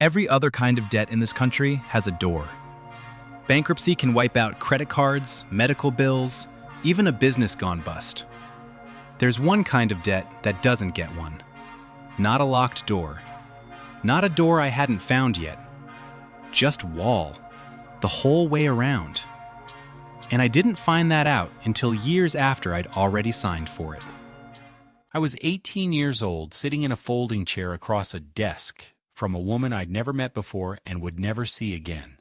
Every other kind of debt in this country has a door. Bankruptcy can wipe out credit cards, medical bills, even a business gone bust. There's one kind of debt that doesn't get one. Not a locked door. Not a door I hadn't found yet. Just wall. The whole way around. And I didn't find that out until years after I'd already signed for it. I was 18 years old, sitting in a folding chair across a desk from a woman I'd never met before and would never see again.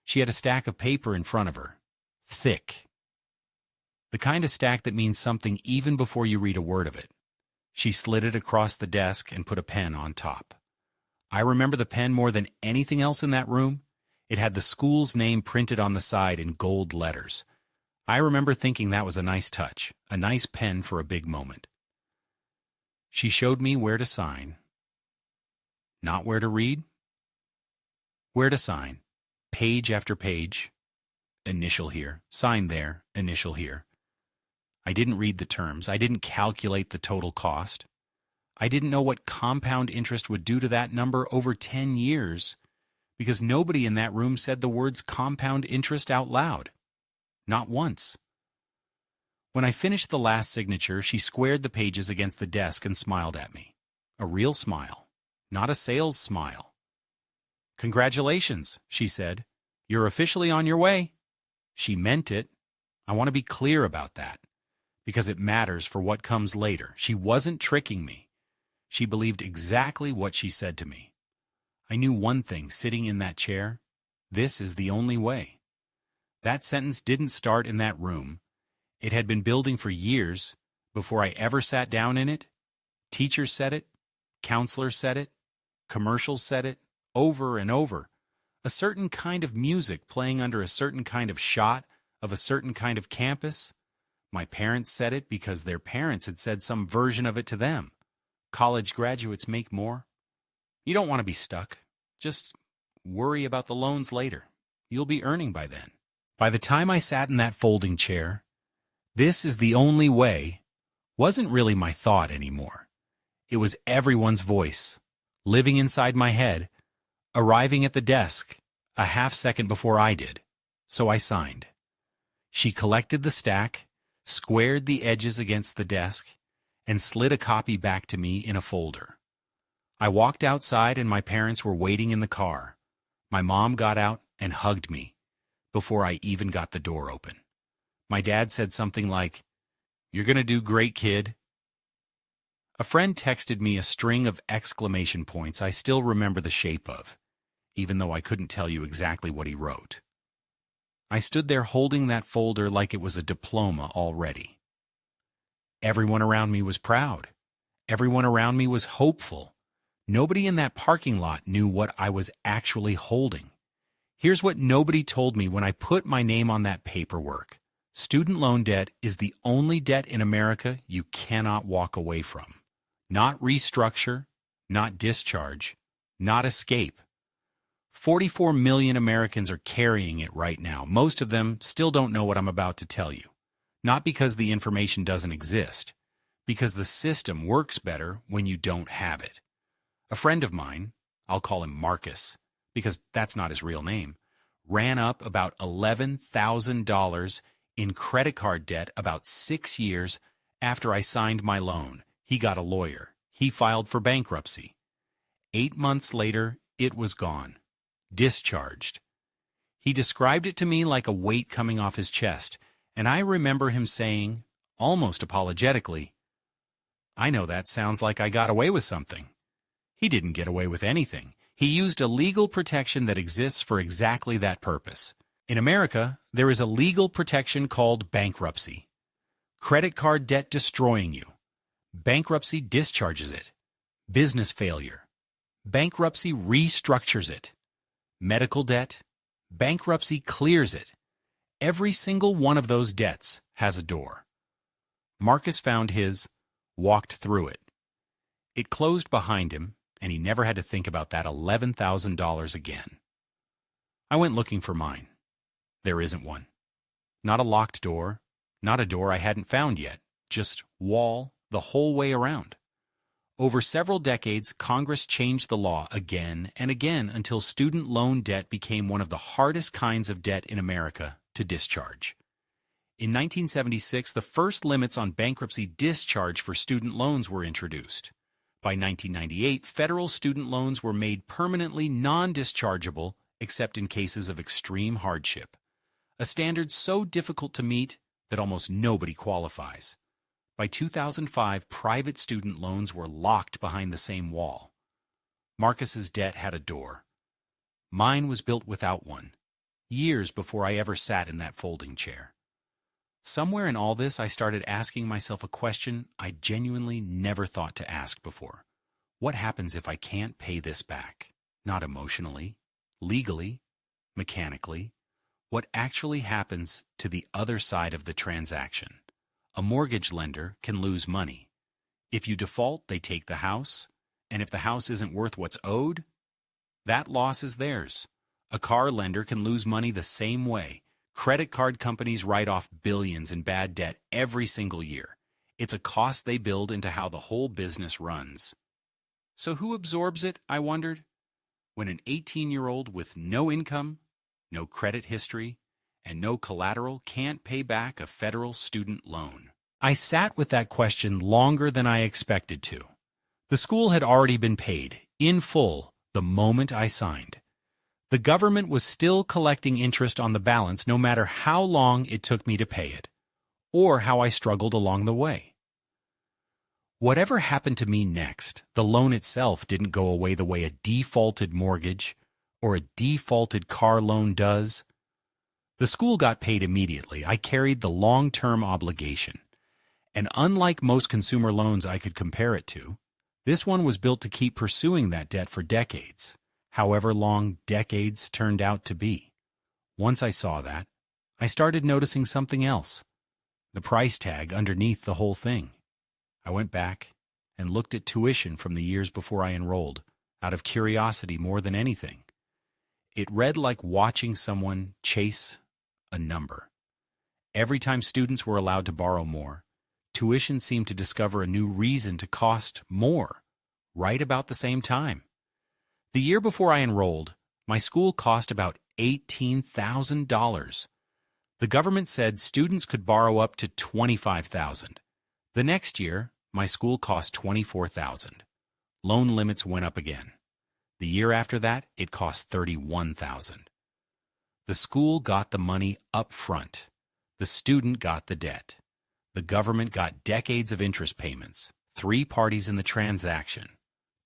She had a stack of paper in front of her. Thick. The kind of stack that means something even before you read a word of it. She slid it across the desk and put a pen on top. I remember the pen more than anything else in that room. It had the school's name printed on the side in gold letters. I remember thinking that was a nice touch, a nice pen for a big moment. She showed me where to sign. Not where to read. Where to sign. Page after page. Initial here, sign there, initial here. I didn't read the terms. I didn't calculate the total cost. I didn't know what compound interest would do to that number over 10 years because nobody in that room said the words compound interest out loud. Not once. When I finished the last signature, she squared the pages against the desk and smiled at me. A real smile, not a sales smile. "Congratulations," she said. "You're officially on your way." She meant it. I want to be clear about that, because it matters for what comes later. She wasn't tricking me. She believed exactly what she said to me. I knew one thing sitting in that chair. This is the only way. That sentence didn't start in that room. It had been building for years before I ever sat down in it. Teachers said it. Counselors said it. Commercials said it. Over and over. A certain kind of music playing under a certain kind of shot of a certain kind of campus. My parents said it because their parents had said some version of it to them. College graduates make more. You don't want to be stuck. Just worry about the loans later. You'll be earning by then. By the time I sat in that folding chair, "This is the only way" wasn't really my thought anymore. It was everyone's voice, living inside my head, arriving at the desk a half second before I did. So I signed. She collected the stack, squared the edges against the desk, and slid a copy back to me in a folder. I walked outside and my parents were waiting in the car. My mom got out and hugged me before I even got the door open. My dad said something like, "You're going to do great, kid." A friend texted me a string of exclamation points I still remember the shape of, even though I couldn't tell you exactly what he wrote. I stood there holding that folder like it was a diploma already. Everyone around me was proud. Everyone around me was hopeful. Nobody in that parking lot knew what I was actually holding. Here's what nobody told me when I put my name on that paperwork. Student loan debt is the only debt in America you cannot walk away from. Not restructure, not discharge, not escape. 44 million Americans are carrying it right now. Most of them still don't know what I'm about to tell you. Not because the information doesn't exist, because the system works better when you don't have it. A friend of mine, I'll call him Marcus, because that's not his real name, ran up about $11,000 in credit card debt about 6 years after I signed my loan. He got a lawyer. He filed for bankruptcy. 8 months later, it was gone. Discharged. He described it to me like a weight coming off his chest, and I remember him saying, almost apologetically, "I know that sounds like I got away with something." He didn't get away with anything. He used a legal protection that exists for exactly that purpose. In America, there is a legal protection called bankruptcy. Credit card debt destroying you. Bankruptcy discharges it. Business failure. Bankruptcy restructures it. Medical debt. Bankruptcy clears it. Every single one of those debts has a door. Marcus found his, walked through it. It closed behind him, and he never had to think about that $11,000 again. I went looking for mine. There isn't one. Not a locked door, not a door I hadn't found yet, just wall the whole way around. Over several decades, Congress changed the law again and again until student loan debt became one of the hardest kinds of debt in America to discharge. In 1976, the first limits on bankruptcy discharge for student loans were introduced. By 1998, federal student loans were made permanently non-dischargeable except in cases of extreme hardship, a standard so difficult to meet that almost nobody qualifies. By 2005, private student loans were locked behind the same wall. Marcus's debt had a door. Mine was built without one, years before I ever sat in that folding chair. Somewhere in all this, I started asking myself a question I genuinely never thought to ask before. What happens if I can't pay this back? Not emotionally, legally, mechanically. What actually happens to the other side of the transaction? A mortgage lender can lose money. If you default, they take the house, and if the house isn't worth what's owed, that loss is theirs. A car lender can lose money the same way. Credit card companies write off billions in bad debt every single year. It's a cost they build into how the whole business runs. So who absorbs it, I wondered? When an 18-year-old with no income, no credit history, and no collateral can't pay back a federal student loan. I sat with that question longer than I expected to. The school had already been paid, in full, the moment I signed. The government was still collecting interest on the balance no matter how long it took me to pay it, or how I struggled along the way. Whatever happened to me next, the loan itself didn't go away the way a defaulted mortgage or a defaulted car loan does. The school got paid immediately. I carried the long-term obligation. And unlike most consumer loans I could compare it to, this one was built to keep pursuing that debt for decades, however long decades turned out to be. Once I saw that, I started noticing something else, the price tag underneath the whole thing. I went back and looked at tuition from the years before I enrolled, out of curiosity more than anything. It read like watching someone chase a number. Every time students were allowed to borrow more, tuition seemed to discover a new reason to cost more, right about the same time. The year before I enrolled, my school cost about $18,000. The government said students could borrow up to $25,000. The next year, my school cost $24,000. Loan limits went up again. The year after that, it cost $31,000. The school got the money up front. The student got the debt. The government got decades of interest payments, 3 parties in the transaction.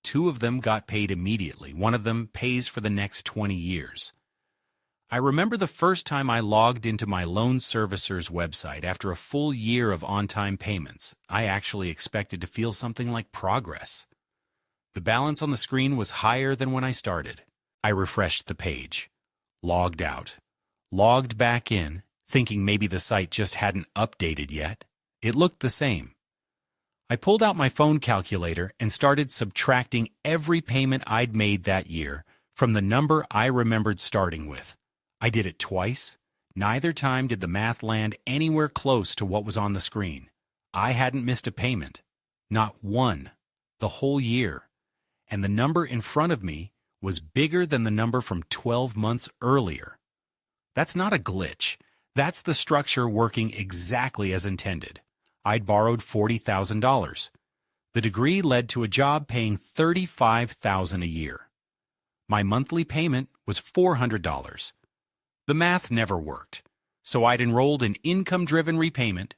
2 of them got paid immediately. 1 of them pays for the next 20 years. I remember the first time I logged into my loan servicer's website after a full year of on-time payments. I actually expected to feel something like progress. The balance on the screen was higher than when I started. I refreshed the page, logged out, logged back in, thinking maybe the site just hadn't updated yet. It looked the same. I pulled out my phone calculator and started subtracting every payment I'd made that year from the number I remembered starting with. I did it twice. Neither time did the math land anywhere close to what was on the screen. I hadn't missed a payment. Not one. The whole year. And the number in front of me was bigger than the number from 12 months earlier. That's not a glitch. That's the structure working exactly as intended. I'd borrowed $40,000. The degree led to a job paying $35,000 a year. My monthly payment was $400. The math never worked, so I'd enrolled in income-driven repayment.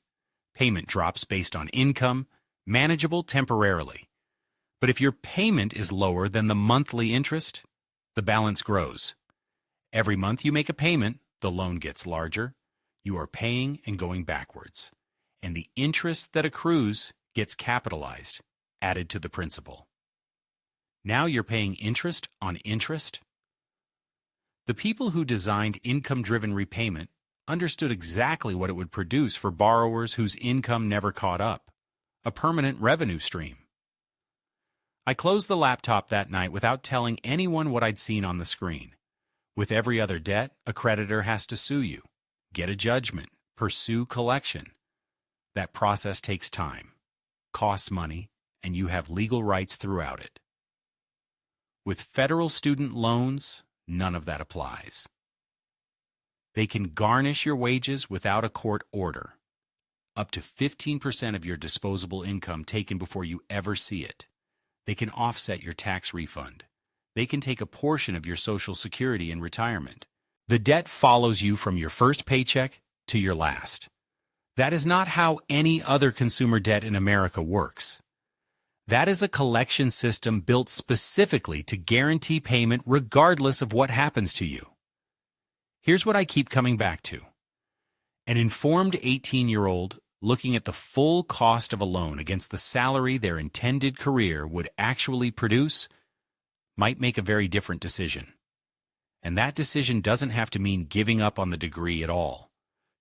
Payment drops based on income, manageable temporarily. But if your payment is lower than the monthly interest, the balance grows. Every month you make a payment, the loan gets larger. You are paying and going backwards. And the interest that accrues gets capitalized, added to the principal. Now you're paying interest on interest. The people who designed income-driven repayment understood exactly what it would produce for borrowers whose income never caught up, a permanent revenue stream. I closed the laptop that night without telling anyone what I'd seen on the screen. With every other debt, a creditor has to sue you, get a judgment, pursue collection. That process takes time, costs money, and you have legal rights throughout it. With federal student loans, none of that applies. They can garnish your wages without a court order, up to 15% of your disposable income taken before you ever see it. They can offset your tax refund. They can take a portion of your Social Security in retirement. The debt follows you from your first paycheck to your last. That is not how any other consumer debt in America works. That is a collection system built specifically to guarantee payment regardless of what happens to you. Here's what I keep coming back to. An informed 18-year-old looking at the full cost of a loan against the salary their intended career would actually produce might make a very different decision. And that decision doesn't have to mean giving up on the degree at all.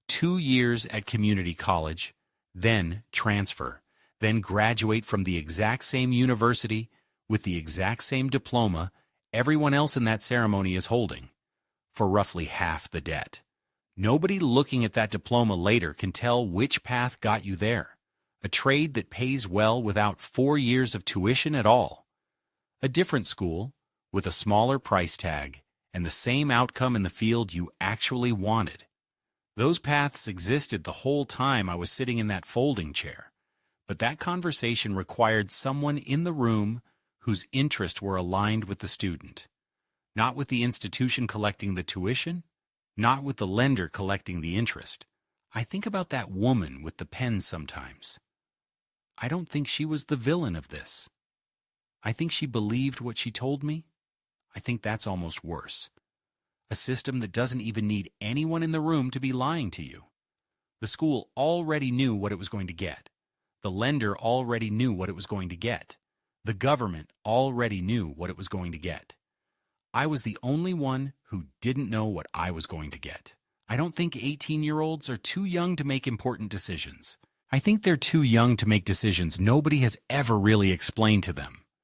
2 years at community college, then transfer, then graduate from the exact same university with the exact same diploma everyone else in that ceremony is holding, for roughly half the debt. Nobody looking at that diploma later can tell which path got you there. A trade that pays well without 4 years of tuition at all. A different school with a smaller price tag and the same outcome in the field you actually wanted. Those paths existed the whole time I was sitting in that folding chair, but that conversation required someone in the room whose interests were aligned with the student, not with the institution collecting the tuition, not with the lender collecting the interest. I think about that woman with the pen sometimes. I don't think she was the villain of this. I think she believed what she told me. I think that's almost worse. A system that doesn't even need anyone in the room to be lying to you. The school already knew what it was going to get. The lender already knew what it was going to get. The government already knew what it was going to get. I was the only one who didn't know what I was going to get. I don't think 18-year-olds are too young to make important decisions. I think they're too young to make decisions nobody has ever really explained to them.